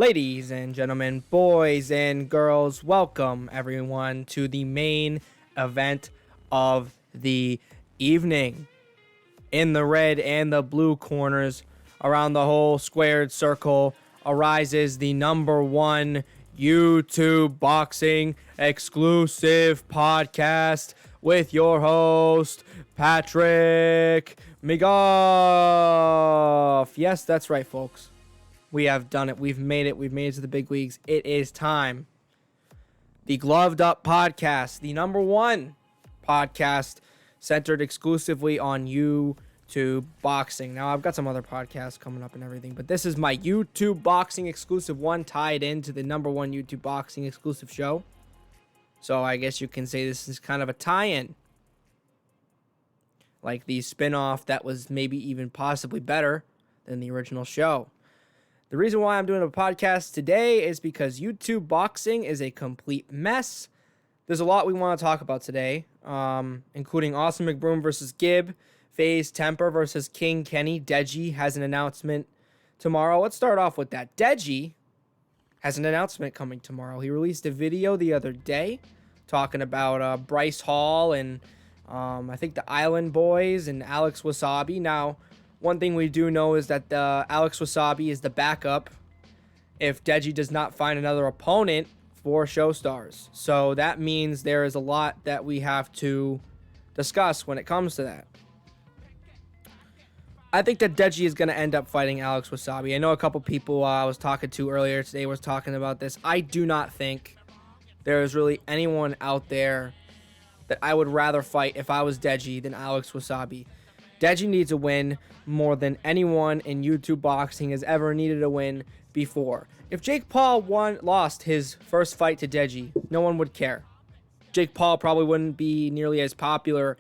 Ladies and gentlemen, boys and girls, welcome everyone to the main event of the evening. In the red and the blue corners, around the whole squared circle, arises the number one YouTube boxing exclusive podcast with your host, Patrick McGoff. Yes, that's right, folks. We have done it. We've made it. We've made it to the big leagues. It is time. The Gloved Up Podcast, the number one podcast centered exclusively on YouTube boxing. Now, I've got some other podcasts coming up and everything, but this is my YouTube boxing exclusive one tied into the number one YouTube boxing exclusive show. So I guess you can say this is kind of a tie-in. Like the spin-off that was maybe even possibly better than the original show. The reason why I'm doing a podcast today is because YouTube boxing is a complete mess. There's a lot we want to talk about today, including Awesome Mcbroom versus Gibb, FaZe Temperr versus King Kenny. Deji has an announcement tomorrow. Let's start off with that. Deji has an announcement coming tomorrow. He released a video the other day talking about Bryce Hall and I think the Island Boys and Alex Wasabi. Now, one thing we do know is that Alex Wasabi is the backup if Deji does not find another opponent for Showstars. So that means there is a lot that we have to discuss when it comes to that. I think that Deji is going to end up fighting Alex Wasabi. I know a couple people I was talking to earlier today was talking about this. I do not think there is really anyone out there that I would rather fight if I was Deji than Alex Wasabi. Deji needs a win more than anyone in YouTube boxing has ever needed a win before. If Jake Paul lost his first fight to Deji, no one would care. Jake Paul probably wouldn't be nearly as popular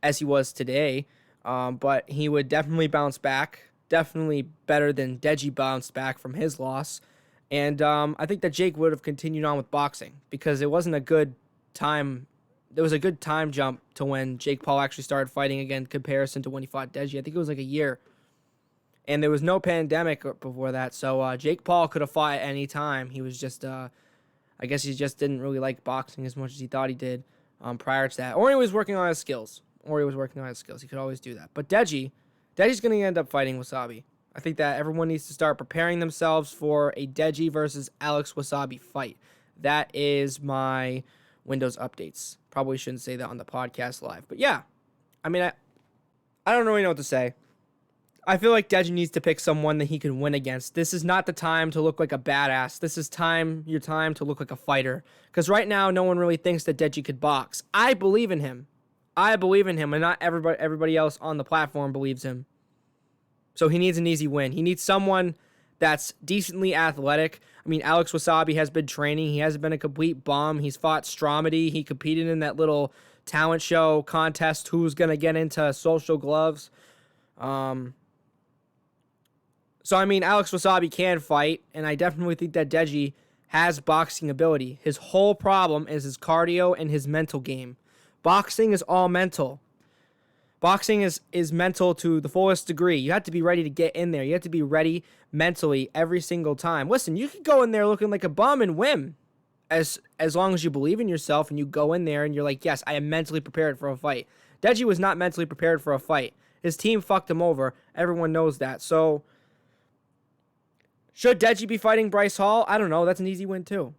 as he was today, but he would definitely bounce back. Definitely better than Deji bounced back from his loss. And I think that Jake would have continued on with boxing because it wasn't a good time. There was a good time jump to when Jake Paul actually started fighting again in comparison to when he fought Deji. I think it was like a year. And there was no pandemic before that. So Jake Paul could have fought at any time. He was just, I guess he just didn't really like boxing as much as he thought he did prior to that. Or he was working on his skills. He could always do that. But Deji's going to end up fighting Wasabi. I think that everyone needs to start preparing themselves for a Deji versus Alex Wasabi fight. That is my Windows updates. Probably shouldn't say that on the podcast live. But yeah, I mean, I don't really know what to say. I feel like Deji needs to pick someone that he can win against. This is not the time to look like a badass. This is your time to look like a fighter. Because right now, no one really thinks that Deji could box. I believe in him. And not everybody else on the platform believes him. So he needs an easy win. He needs someone that's decently athletic. I mean, Alex Wasabi has been training. He hasn't been a complete bum. He's fought Stromedy. He competed in that little talent show contest, who's going to get into social gloves. So, I mean, Alex Wasabi can fight, and I definitely think that Deji has boxing ability. His whole problem is his cardio and his mental game. Boxing is all mental. Boxing is mental to the fullest degree. You have to be ready to get in there. You have to be ready mentally every single time. Listen, you could go in there looking like a bum and win. As long as you believe in yourself and you go in there and you're like, yes, I am mentally prepared for a fight. Deji was not mentally prepared for a fight. His team fucked him over. Everyone knows that. So, should Deji be fighting Bryce Hall? I don't know. That's an easy win too.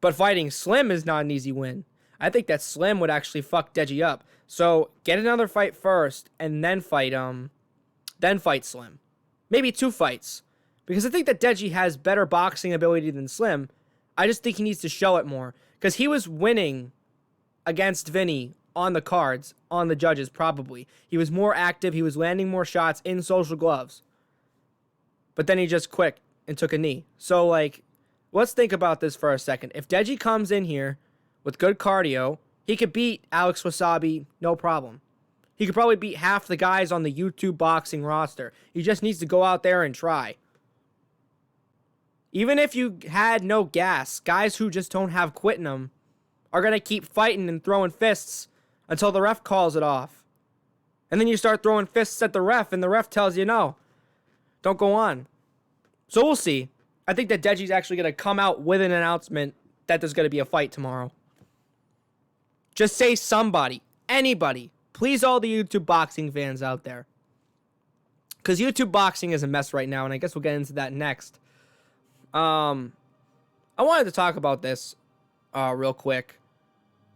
But fighting Slim is not an easy win. I think that Slim would actually fuck Deji up. So get another fight first, and then fight Slim. Maybe 2 fights, because I think that Deji has better boxing ability than Slim. I just think he needs to show it more, because he was winning against Vinny on the cards, on the judges probably. He was more active. He was landing more shots in social gloves, but then he just quit and took a knee. So let's think about this for a second. If Deji comes in here with good cardio, he could beat Alex Wasabi, no problem. He could probably beat half the guys on the YouTube boxing roster. He just needs to go out there and try. Even if you had no gas, guys who just don't have quit in them are going to keep fighting and throwing fists until the ref calls it off. And then you start throwing fists at the ref, and the ref tells you no, don't go on. So we'll see. I think that Deji's actually going to come out with an announcement that there's going to be a fight tomorrow. Just say somebody, anybody. Please, all the YouTube boxing fans out there. Because YouTube boxing is a mess right now, and I guess we'll get into that next. I wanted to talk about this real quick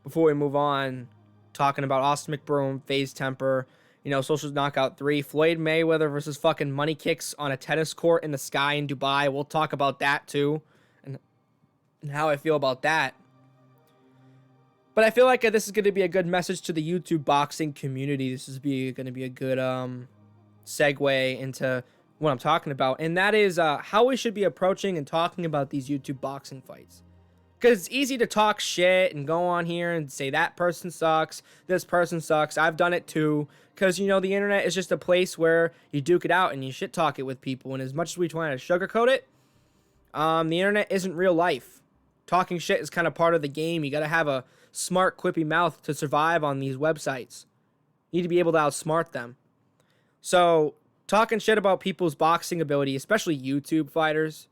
before we move on, talking about Austin Mcbroom, FaZe Temperr, Socials Knockout 3, Floyd Mayweather versus fucking Moneykicks on a tennis court in the sky in Dubai. We'll talk about that too, and how I feel about that. But I feel like this is going to be a good message to the YouTube boxing community. This is going to be a good segue into what I'm talking about, and that is how we should be approaching and talking about these YouTube boxing fights. Because it's easy to talk shit and go on here and say that person sucks, this person sucks. I've done it too. Because, the internet is just a place where you duke it out and you shit talk it with people. And as much as we try to sugarcoat it, the internet isn't real life. Talking shit is kind of part of the game. You got to have a smart, quippy mouth to survive on these websites. You need to be able to outsmart them. So, talking shit about people's boxing ability, especially YouTube fighters,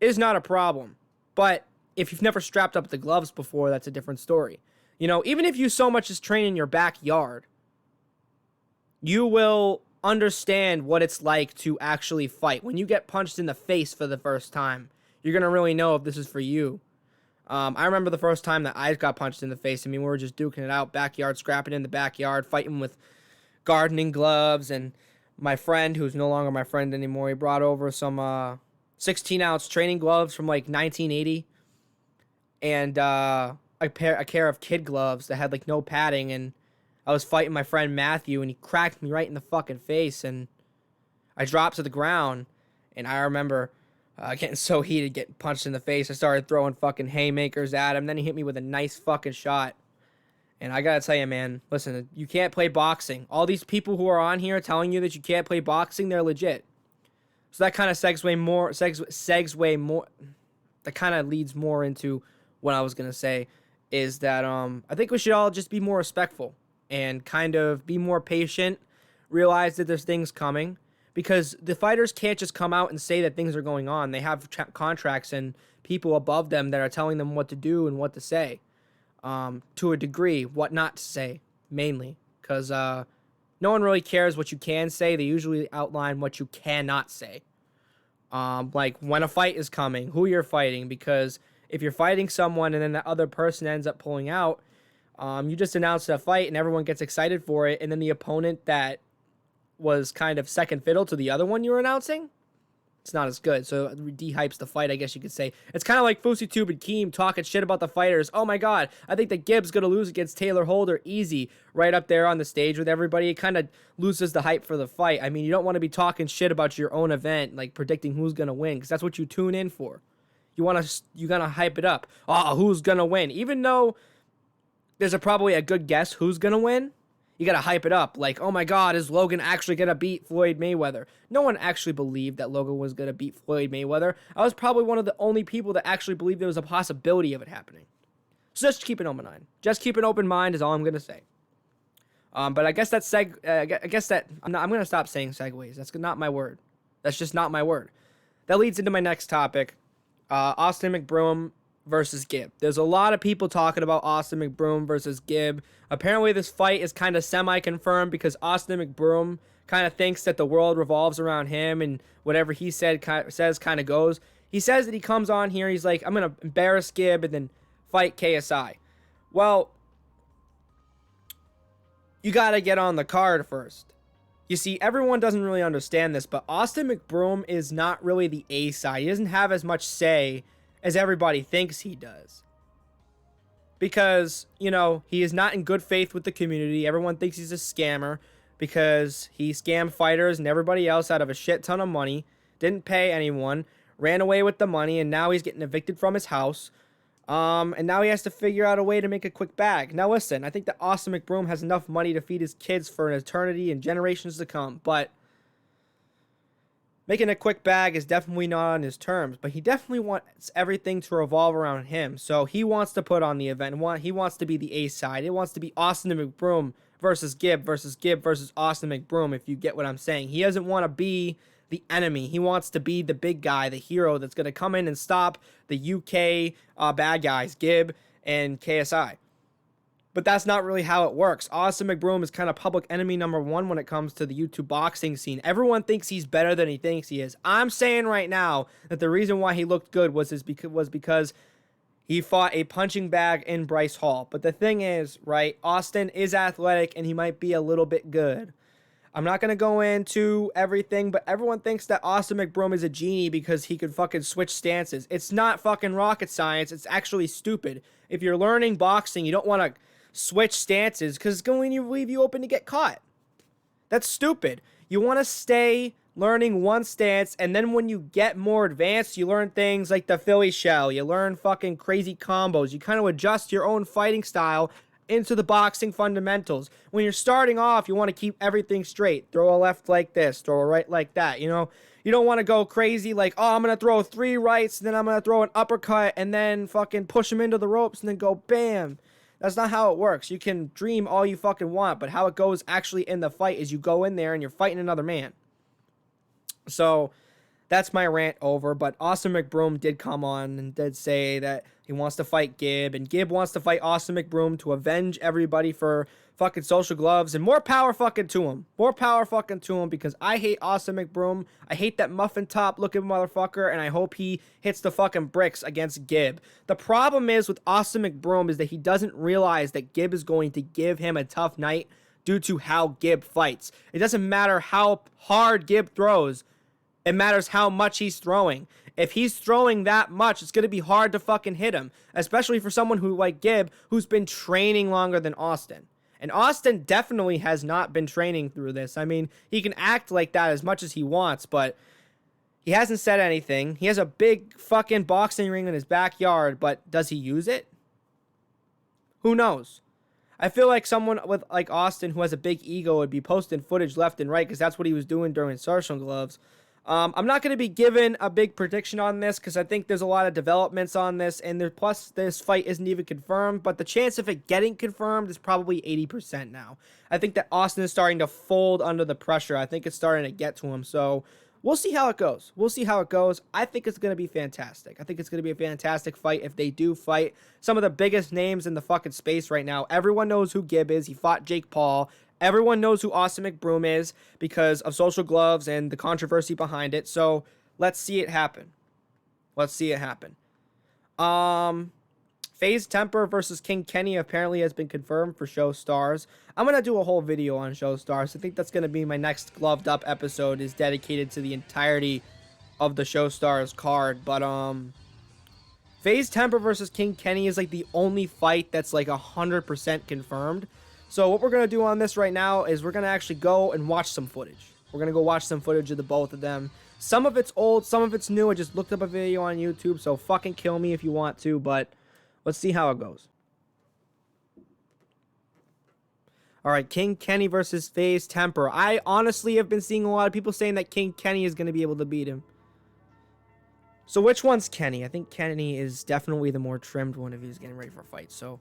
is not a problem. But if you've never strapped up the gloves before, that's a different story. Even if you so much as train in your backyard, you will understand what it's like to actually fight. When you get punched in the face for the first time, you're going to really know if this is for you. I remember the first time that I got punched in the face. We were just duking it out, backyard, scrapping in the backyard, fighting with gardening gloves. And my friend, who's no longer my friend anymore, he brought over some 16-ounce training gloves from like 1980. And a pair of kid gloves that had like no padding, and I was fighting my friend Matthew, and he cracked me right in the fucking face, and I dropped to the ground, and I remember getting so heated, getting punched in the face. I started throwing fucking haymakers at him, then he hit me with a nice fucking shot. And I gotta tell you, man, listen, you can't play boxing. All these people who are on here telling you that you can't play boxing, they're legit. So that kind of that kind of leads more into what I was gonna say, is that I think we should all just be more respectful and kind of be more patient, realize that there's things coming, because the fighters can't just come out and say that things are going on. They have contracts and people above them that are telling them what to do and what to say, to a degree, what not to say, mainly, because no one really cares what you can say. They usually outline what you cannot say, like when a fight is coming, who you're fighting, because if you're fighting someone and then the other person ends up pulling out, you just announced a fight and everyone gets excited for it, and then the opponent that was kind of second fiddle to the other one you were announcing, it's not as good. So it de-hypes the fight, I guess you could say. It's kind of like FouseyTube and Keem talking shit about the fighters. Oh my god, I think that Gibbs going to lose against Taylor Holder easy, right up there on the stage with everybody. It kind of loses the hype for the fight. I mean, you don't want to be talking shit about your own event, like predicting who's going to win, because that's what you tune in for. You gotta hype it up. Oh, who's gonna win? Even though there's probably a good guess who's gonna win, you gotta hype it up. Like, oh my god, is Logan actually gonna beat Floyd Mayweather? No one actually believed that Logan was gonna beat Floyd Mayweather. I was probably one of the only people that actually believed there was a possibility of it happening. So just keep an open mind. Just keep an open mind is all I'm gonna say. But I guess I'm gonna stop saying segues. That's not my word. That's just not my word. That leads into my next topic. Austin Mcbroom versus Gibb. There's a lot of people talking about Austin Mcbroom versus Gibb. Apparently this fight is kind of semi-confirmed because Austin Mcbroom kind of thinks that the world revolves around him, and whatever he says kind of goes. He says that he comes on here, he's like, I'm going to embarrass Gibb and then fight KSI. Well, you got to get on the card first. You see, everyone doesn't really understand this, but Austin Mcbroom is not really the A side. He doesn't have as much say as everybody thinks he does. Because, he is not in good faith with the community. Everyone thinks he's a scammer because he scammed fighters and everybody else out of a shit ton of money, didn't pay anyone, ran away with the money, and now he's getting evicted from his house. And now he has to figure out a way to make a quick bag. Now listen, I think that Austin Mcbroom has enough money to feed his kids for an eternity and generations to come, but making a quick bag is definitely not on his terms, but he definitely wants everything to revolve around him. So he wants to put on the event. He wants to be the A side. It wants to be Austin Mcbroom versus Gibb versus Austin Mcbroom, if you get what I'm saying. He doesn't want to be the enemy. He wants to be the big guy, the hero that's going to come in and stop the UK bad guys, Gib and KSI. But that's not really how it works. Austin Mcbroom is kind of public enemy number one when it comes to the YouTube boxing scene. Everyone thinks he's better than he thinks he is. I'm saying right now that the reason why he looked good was because he fought a punching bag in Bryce Hall. But the thing is, right, Austin is athletic and he might be a little bit good. I'm not going to go into everything, but everyone thinks that Austin Mcbroom is a genie because he could fucking switch stances. It's not fucking rocket science. It's actually stupid. If you're learning boxing, you don't want to switch stances because it's going to leave you open to get caught. That's stupid. You want to stay learning one stance, and then when you get more advanced, you learn things like the Philly shell. You learn fucking crazy combos. You kind of adjust your own fighting style into the boxing fundamentals. When you're starting off, you want to keep everything straight. Throw a left like this, throw a right like that, you know? You don't want to go crazy like, oh, I'm going to throw 3 rights, and then I'm going to throw an uppercut, and then fucking push him into the ropes, and then go bam. That's not how it works. You can dream all you fucking want, but how it goes actually in the fight is you go in there and you're fighting another man. So that's my rant over. But Austin Mcbroom did come on and did say that he wants to fight Gib, and Gib wants to fight Austin Mcbroom to avenge everybody for fucking social gloves, and more power fucking to him. More power fucking to him, because I hate Austin Mcbroom. I hate that muffin top looking motherfucker, and I hope he hits the fucking bricks against Gib. The problem is with Austin Mcbroom is that he doesn't realize that Gib is going to give him a tough night due to how Gib fights. It doesn't matter how hard Gib throws. It matters how much he's throwing. If he's throwing that much, it's going to be hard to fucking hit him, especially for someone who like Gib, who's been training longer than Austin. And Austin definitely has not been training through this. I mean, he can act like that as much as he wants, but he hasn't said anything. He has a big fucking boxing ring in his backyard, but does he use it? Who knows? I feel like someone with like Austin who has a big ego would be posting footage left and right, because that's what he was doing during social gloves. I'm not going to be given a big prediction on this because I think there's a lot of developments on this, and plus this fight isn't even confirmed, but the chance of it getting confirmed is probably 80% now. I think that Austin is starting to fold under the pressure. I think it's starting to get to him, so we'll see how it goes. We'll see how it goes. I think it's going to be fantastic. I think it's going to be a fantastic fight if they do fight some of the biggest names in the fucking space right now. Everyone knows who Gib is. He fought Jake Paul. Everyone knows who Austin Mcbroom is because of social gloves and the controversy behind it. So let's see it happen. Let's see it happen. FaZe Temperr versus King Kenny apparently has been confirmed for Showstars. I'm going to do a whole video on Showstars. I think that's going to be my next gloved up episode, is dedicated to the entirety of the Showstars card. But FaZe Temperr versus King Kenny is like the only fight that's like 100% confirmed. So what we're going to do on this right now is we're going to actually go and watch some footage. We're going to go watch some footage of the both of them. Some of it's old, some of it's new. I just looked up a video on YouTube, so fucking kill me if you want to, but let's see how it goes. Alright, King Kenny versus FaZe Temperr. I honestly have been seeing a lot of people saying that King Kenny is going to be able to beat him. So which one's Kenny? I think Kenny is definitely the more trimmed one if he's getting ready for a fight, so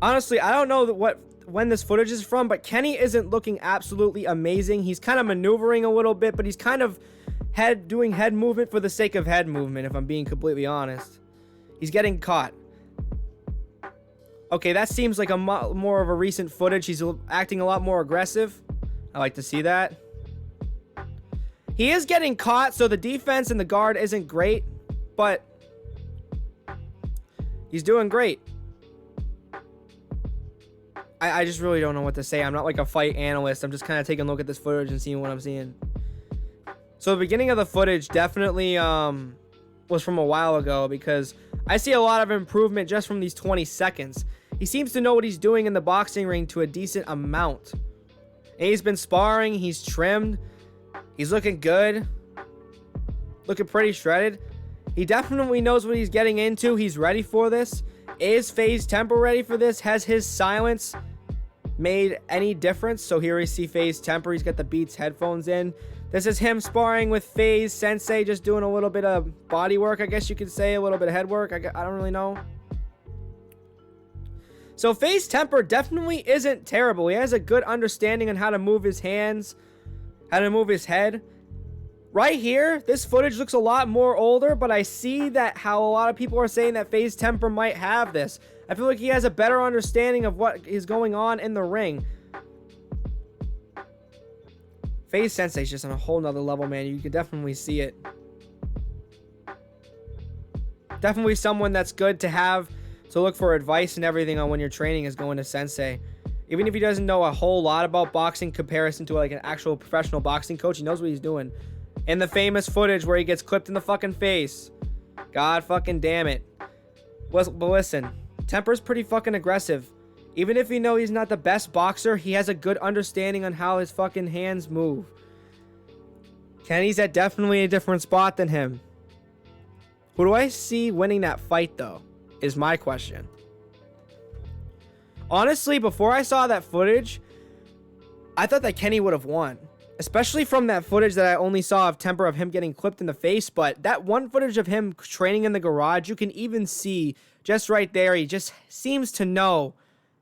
honestly, I don't know when this footage is from, but Kenny isn't looking absolutely amazing. He's kind of maneuvering a little bit, but he's kind of doing head movement for the sake of head movement, if I'm being completely honest. He's getting caught. Okay, that seems like a more of a recent footage. He's acting a lot more aggressive. I like to see that. He is getting caught, so the defense and the guard isn't great, but he's doing great. I just really don't know what to say. I'm not like a fight analyst. I'm just kind of taking a look at this footage and seeing what I'm seeing. So the beginning of the footage definitely was from a while ago, because I see a lot of improvement just from these 20 seconds. He seems to know what he's doing in the boxing ring to a decent amount. And he's been sparring. He's trimmed. He's looking good. Looking pretty shredded. He definitely knows what he's getting into. He's ready for this. Is FaZe Temperr ready for this? Has his silence made any difference? So here we see FaZe Temperr. He's got the Beats headphones in. This is him sparring with FaZe Sensei, just doing a little bit of body work, I guess you could say, a little bit of head work. I don't really know. So FaZe Temperr definitely isn't terrible. He has a good understanding on how to move his hands, how to move his head. Right here, this footage looks a lot more older, but I see that how a lot of people are saying that FaZe Temperr might have this. I feel like he has a better understanding of what is going on in the ring. FaZe Sensei's just on a whole nother level, man. You can definitely see it. Definitely someone that's good to have to look for advice and everything on when you're training is going to Sensei. Even if he doesn't know a whole lot about boxing comparison to like an actual professional boxing coach, he knows what he's doing. And the famous footage where he gets clipped in the fucking face. God fucking damn it. But listen, Temperr's pretty fucking aggressive. Even if you know he's not the best boxer, he has a good understanding on how his fucking hands move. Kenny's at definitely a different spot than him. Who do I see winning that fight, though, is my question. Honestly, before I saw that footage, I thought that Kenny would have won. Especially from that footage that I only saw of Temperr of him getting clipped in the face. But that one footage of him training in the garage, you can even see just right there, he just seems to know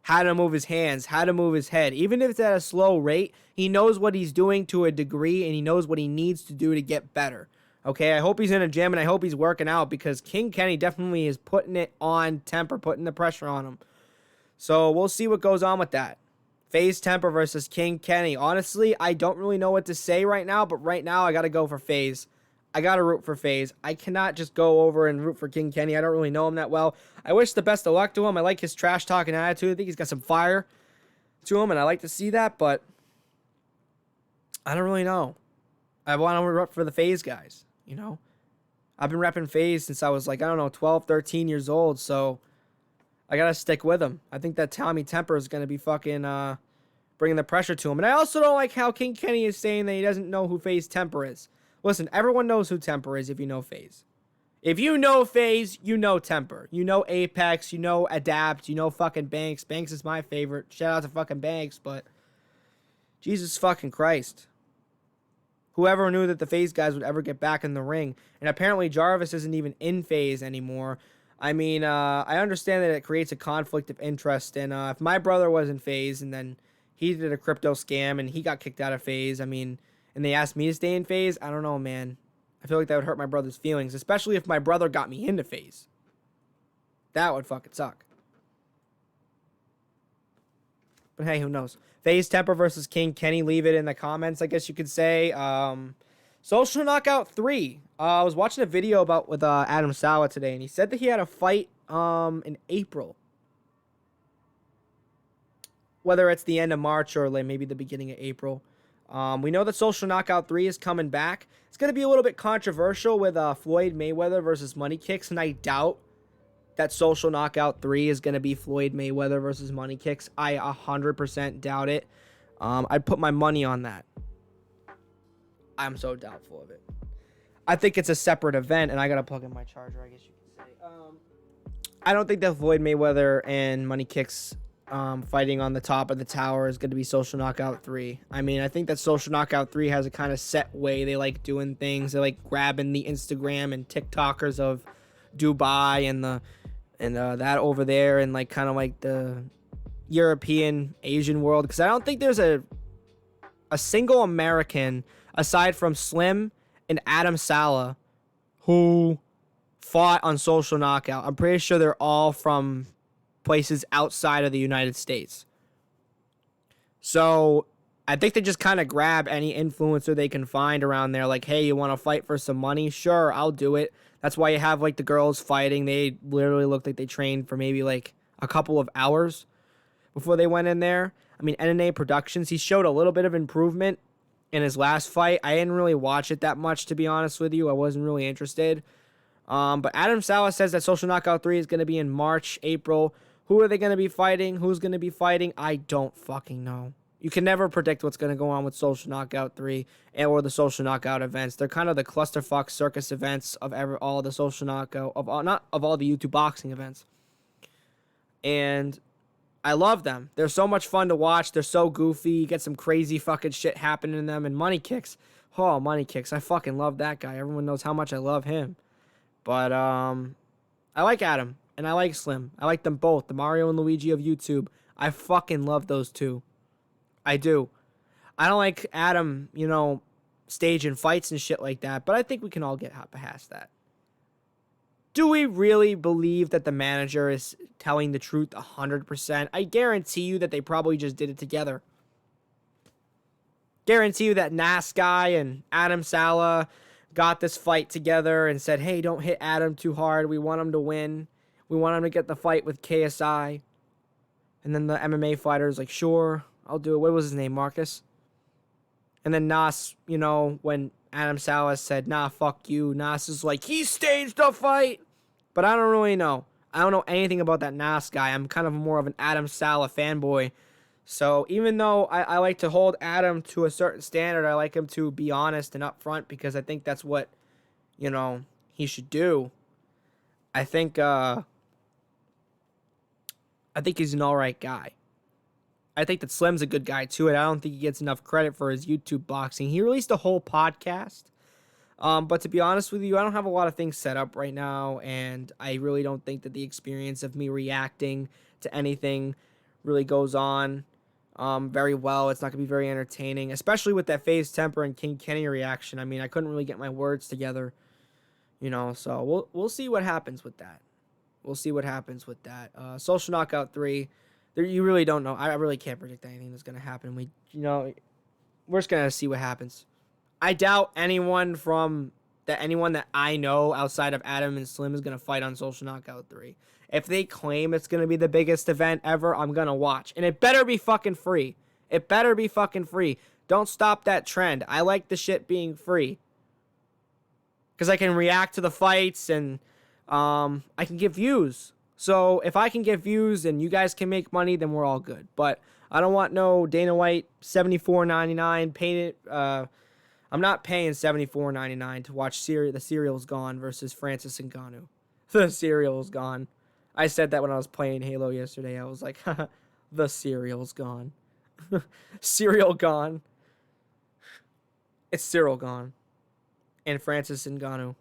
how to move his hands, how to move his head. Even if it's at a slow rate, he knows what he's doing to a degree, and he knows what he needs to do to get better. Okay, I hope he's in a gym, and I hope he's working out, because King Kenny definitely is putting it on Temperr, putting the pressure on him. So we'll see what goes on with that. FaZe Temperr versus King Kenny. Honestly, I don't really know what to say right now, but right now I got to go for FaZe. I got to root for FaZe. I cannot just go over and root for King Kenny. I don't really know him that well. I wish the best of luck to him. I like his trash-talking attitude. I think he's got some fire to him, and I like to see that, but I don't really know. I want to root for the FaZe guys, you know? I've been repping FaZe since I was like, I don't know, 12, 13 years old, so I got to stick with him. I think that Tommy Temperr is going to be fucking bringing the pressure to him. And I also don't like how King Kenny is saying that he doesn't know who FaZe Temperr is. Listen, everyone knows who Temperr is if you know FaZe. If you know FaZe, you know Temperr. You know Apex, you know Adapt, you know fucking Banks. Banks is my favorite. Shout out to fucking Banks, but Jesus fucking Christ. Whoever knew that the FaZe guys would ever get back in the ring. And apparently Jarvis isn't even in FaZe anymore. I mean, I understand that it creates a conflict of interest. And if my brother was in FaZe and then he did a crypto scam and he got kicked out of FaZe, I mean, and they asked me to stay in FaZe, I don't know, man. I feel like that would hurt my brother's feelings, especially if my brother got me into FaZe. That would fucking suck. But hey, who knows? FaZe Temperr versus King Kenny. Leave it in the comments, I guess you could say. Social Knockout 3. I was watching a video with Adam Saleh today, and he said that he had a fight in April. Whether it's the end of March or like maybe the beginning of April. We know that Social Knockout 3 is coming back. It's going to be a little bit controversial with Floyd Mayweather versus Moneykicks, and I doubt that Social Knockout 3 is going to be Floyd Mayweather versus Moneykicks. I 100% doubt it. I'd put my money on that. I'm so doubtful of it. I think it's a separate event, and I got to plug in my charger, I guess you could say. I don't think that Floyd Mayweather and Moneykicks fighting on the top of the tower is going to be Social Knockout 3. I mean, I think that Social Knockout 3 has a kind of set way they like doing things. They like grabbing the Instagram and TikTokers of Dubai and that over there, and like kind of like the European Asian world, because I don't think there's a single American aside from Slim and Adam Saleh who fought on Social Knockout. I'm pretty sure they're all from places outside of the United States. So I think they just kind of grab any influencer they can find around there. Like, hey, you want to fight for some money? Sure, I'll do it. That's why you have like the girls fighting. They literally looked like they trained for maybe like a couple of hours before they went in there. I mean, NNA Productions, he showed a little bit of improvement in his last fight. I didn't really watch it that much, to be honest with you. I wasn't really interested. But Adam Saleh says that Social Knockout 3 is going to be in March, April. Who are they going to be fighting? Who's going to be fighting? I don't fucking know. You can never predict what's going to go on with Social Knockout 3 or the Social Knockout events. They're kind of the clusterfuck circus events of all the Social Knockout, not of all the YouTube boxing events. And I love them. They're so much fun to watch. They're so goofy. You get some crazy fucking shit happening in them. And Moneykicks. Oh, Moneykicks. I fucking love that guy. Everyone knows how much I love him. But I like Adam. And I like Slim. I like them both. The Mario and Luigi of YouTube. I fucking love those two. I do. I don't like Adam, staging fights and shit like that, but I think we can all get past that. Do we really believe that the manager is telling the truth 100%? I guarantee you that they probably just did it together. Guarantee you that Nas guy and Adam Saleh got this fight together and said, hey, don't hit Adam too hard. We want him to win. We want him to get the fight with KSI. And then the MMA fighter is like, sure, I'll do it. What was his name, Marcus? And then Nas, when Adam Saleh said, nah, fuck you, Nas is like, he staged the fight. But I don't really know. I don't know anything about that Nas guy. I'm kind of more of an Adam Saleh fanboy. So even though I like to hold Adam to a certain standard, I like him to be honest and upfront because I think that's what, he should do. I think he's an all right guy. I think that Slim's a good guy too, and I don't think he gets enough credit for his YouTube boxing. He released a whole podcast. But to be honest with you, I don't have a lot of things set up right now, and I really don't think that the experience of me reacting to anything really goes on very well. It's not going to be very entertaining, especially with that FaZe Temperr and King Kenny reaction. I mean, I couldn't really get my words together, so we'll see what happens with that. We'll see what happens with that. Social Knockout 3, you really don't know. I really can't predict anything that's going to happen. We're just going to see what happens. I doubt anyone that I know outside of Adam and Slim is going to fight on Social Knockout 3. If they claim it's going to be the biggest event ever, I'm going to watch. And it better be fucking free. It better be fucking free. Don't stop that trend. I like the shit being free. Because I can react to the fights and I can get views. So if I can get views and you guys can make money, then we're all good. But I don't want no Dana White $74.99 painted. I'm not paying $74.99 to watch The Serial's Gone versus Francis Ngannou. The Serial's Gone. I said that when I was playing Halo yesterday. I was like, The Serial's Gone. Serial Gone. It's Cyril Gone. And Francis Ngannou.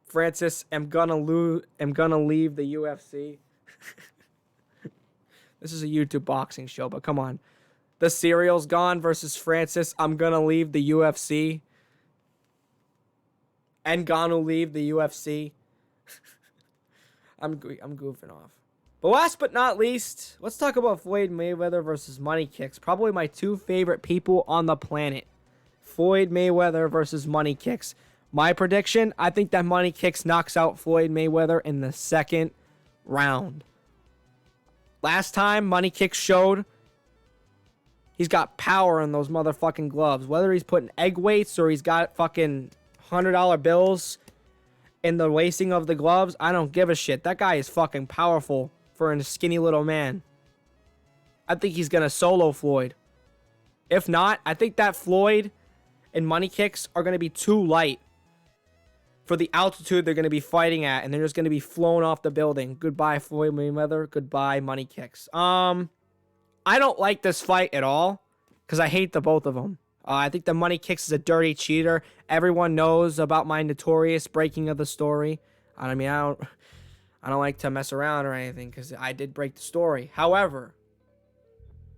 Francis, I'm gonna leave the UFC. This is a YouTube boxing show, but come on. The Serial's Gone versus Francis, I'm gonna leave the UFC. Ngannou leave the UFC. I'm goofing off. But last but not least, let's talk about Floyd Mayweather versus Moneykicks. Probably my two favorite people on the planet. Floyd Mayweather versus Moneykicks. My prediction, I think that Moneykicks knocks out Floyd Mayweather in the second round. Last time Moneykicks showed he's got power in those motherfucking gloves. Whether he's putting egg weights or he's got fucking $100 bills in the lacing of the gloves, I don't give a shit. That guy is fucking powerful for a skinny little man. I think he's going to solo Floyd. If not, I think that Floyd and Moneykicks are going to be too light for the altitude they're going to be fighting at, and they're just going to be flown off the building. Goodbye, Floyd Mayweather. Goodbye, Moneykicks. I don't like this fight at all because I hate the both of them. I think the Moneykicks is a dirty cheater. Everyone knows about my notorious breaking of the story. I mean, I don't like to mess around or anything because I did break the story. However,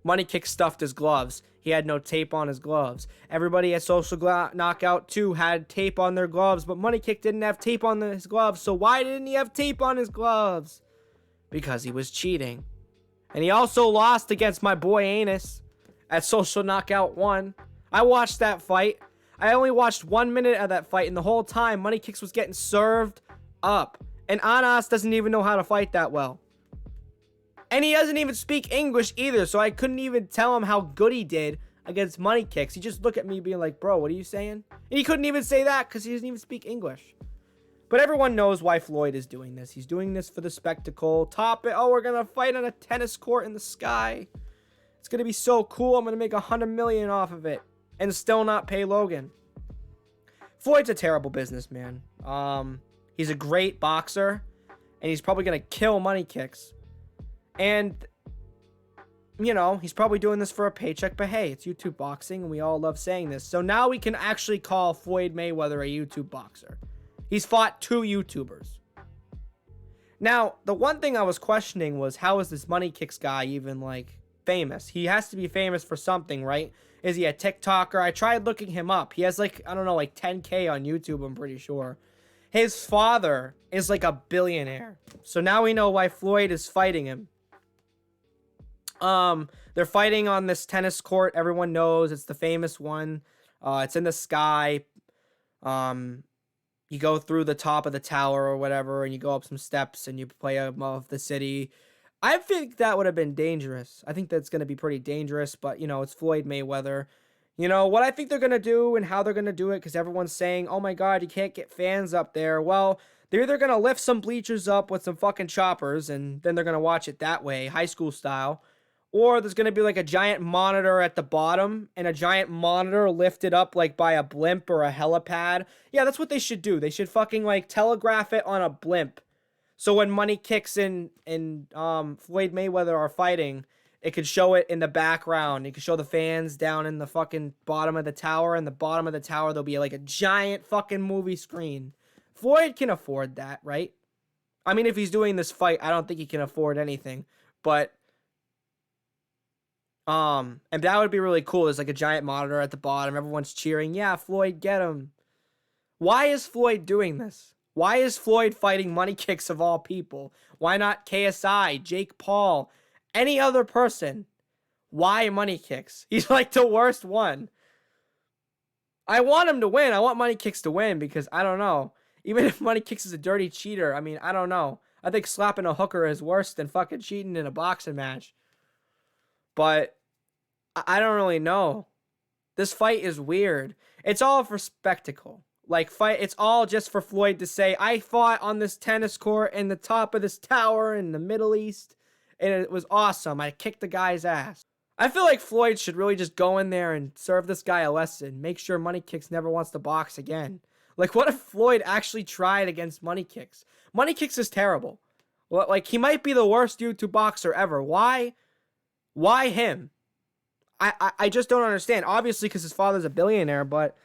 Moneykicks stuffed his gloves. He had no tape on his gloves. Everybody at Social Knockout 2 had tape on their gloves, but Moneykick didn't have tape on his gloves. So why didn't he have tape on his gloves? Because he was cheating. And he also lost against my boy Anus at Social Knockout 1. I watched that fight. I only watched 1 minute of that fight, and the whole time Moneykicks was getting served up. And Anas doesn't even know how to fight that well. And he doesn't even speak English either, so I couldn't even tell him how good he did against Moneykicks. He just looked at me being like, bro, what are you saying? And he couldn't even say that because he doesn't even speak English. But everyone knows why Floyd is doing this. He's doing this for the spectacle. We're going to fight on a tennis court in the sky. It's going to be so cool. I'm going to make $100 million off of it and still not pay Logan. Floyd's a terrible businessman. He's a great boxer, and he's probably going to kill Moneykicks. And, he's probably doing this for a paycheck, but hey, it's YouTube boxing, and we all love saying this. So now we can actually call Floyd Mayweather a YouTube boxer. He's fought 2 YouTubers. Now, the one thing I was questioning was, how is this Moneykicks guy even, like, famous? He has to be famous for something, right? Is he a TikToker? I tried looking him up. He has, like, I don't know, like 10K on YouTube, I'm pretty sure. His father is, like, a billionaire. So now we know why Floyd is fighting him. They're fighting on this tennis court. Everyone knows it's the famous one. It's in the sky. You go through the top of the tower or whatever, and you go up some steps and you play above the city. I think that would have been dangerous. I think that's going to be pretty dangerous, but, you know, it's Floyd Mayweather. You know, what I think they're going to do and how they're going to do it, because everyone's saying, oh my God, you can't get fans up there. Well, they're either going to lift some bleachers up with some fucking choppers, and then they're going to watch it that way, high school style. Or there's going to be like a giant monitor at the bottom and a giant monitor lifted up like by a blimp or a helipad. Yeah, that's what they should do. They should fucking like telegraph it on a blimp. So when Moneykicks and Floyd Mayweather are fighting, it could show it in the background. It could show the fans down in the fucking bottom of the tower. And the bottom of the tower, there'll be like a giant fucking movie screen. Floyd can afford that, right? I mean, if he's doing this fight, I don't think he can afford anything. But and that would be really cool. There's like a giant monitor at the bottom. Everyone's cheering. Yeah, Floyd, get him. Why is Floyd doing this? Why is Floyd fighting Moneykicks of all people? Why not KSI, Jake Paul, any other person? Why Moneykicks? He's like the worst one. I want him to win. I want Moneykicks to win because I don't know. Even if Moneykicks is a dirty cheater, I mean, I don't know. I think slapping a hooker is worse than fucking cheating in a boxing match. But I don't really know. This fight is weird. It's all for spectacle. Like, it's all just for Floyd to say, I fought on this tennis court in the top of this tower in the Middle East, and it was awesome. I kicked the guy's ass. I feel like Floyd should really just go in there and serve this guy a lesson. Make sure Moneykicks never wants to box again. Like, what if Floyd actually tried against Moneykicks? Moneykicks is terrible. Well, like, he might be the worst YouTube boxer ever. Why? Why him? I just don't understand. Obviously, because his father's a billionaire, but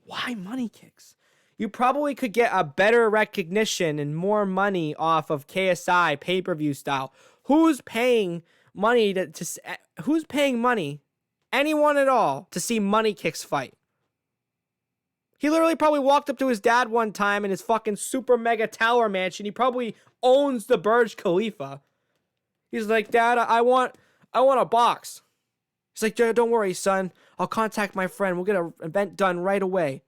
why Moneykicks? You probably could get a better recognition and more money off of KSI pay-per-view style. Who's paying money who's paying money, anyone at all, to see Moneykicks fight? He literally probably walked up to his dad one time in his fucking super mega tower mansion. He probably owns the Burj Khalifa. He's like, Dad, I want a box. He's like, don't worry, son. I'll contact my friend. We'll get an event done right away.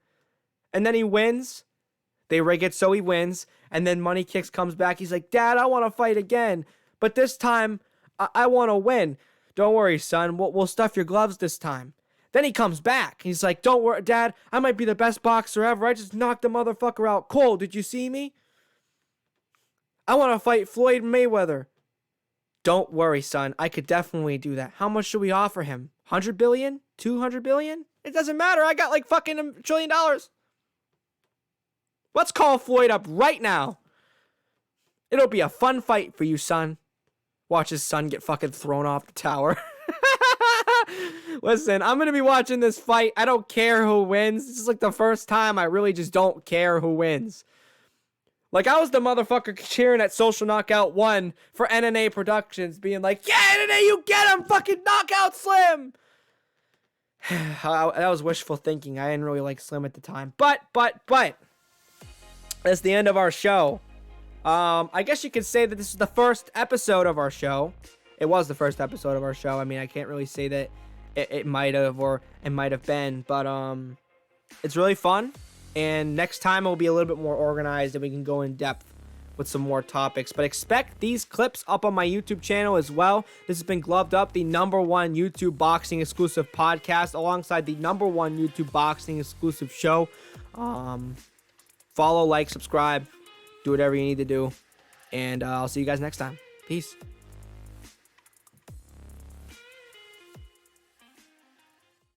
And then he wins. They rig it so he wins. And then Moneykicks comes back. He's like, Dad, I want to fight again. But this time, I want to win. Don't worry, son. We'll stuff your gloves this time. Then he comes back. He's like, don't worry, Dad. I might be the best boxer ever. I just knocked the motherfucker out cold. Did you see me? I want to fight Floyd Mayweather. Don't worry, son. I could definitely do that. How much should we offer him? 100 billion? 200 billion? It doesn't matter. I got like fucking $1 trillion. Let's call Floyd up right now. It'll be a fun fight for you, son. Watch his son get fucking thrown off the tower. Listen, I'm going to be watching this fight. I don't care who wins. This is like the first time I really just don't care who wins. Like, I was the motherfucker cheering at Social Knockout 1 for NNA Productions, being like, yeah, NNA, you get him! Fucking knockout Slim! That was wishful thinking. I didn't really like Slim at the time. But, that's the end of our show. I guess you could say that this is the first episode of our show. It was the first episode of our show. I mean, I can't really say that it might have or it might have been, but it's really fun. And next time it'll be a little bit more organized and we can go in depth with some more topics. But expect these clips up on my YouTube channel as well. This has been Gloved Up, the #1 YouTube boxing exclusive podcast, alongside the #1 YouTube boxing exclusive show. Follow, like, subscribe, do whatever you need to do. And I'll see you guys next time. Peace.